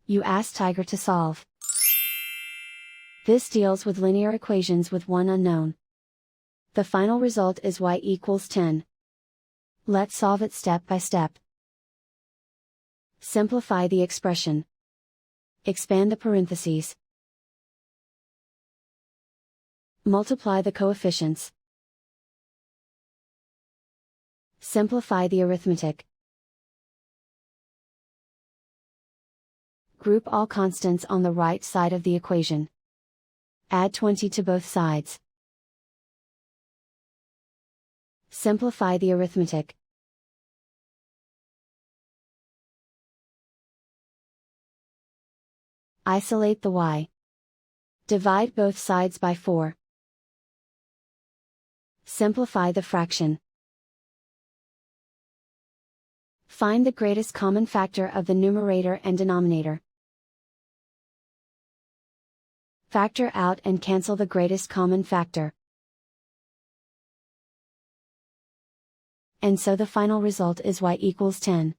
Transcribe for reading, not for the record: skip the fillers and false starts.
You ask Tiger to solve. This deals with linear equations with one unknown. The final result is y equals 10. Let's solve it step by step. Simplify the expression. Expand the parentheses. Multiply the coefficients. Simplify the arithmetic. Group all constants on the right side of the equation. Add 20 to both sides. Simplify the arithmetic. Isolate the y. Divide both sides by 4. Simplify the fraction. Find the greatest common factor of the numerator and denominator. Factor out and cancel the greatest common factor. And so the final result is y equals 10.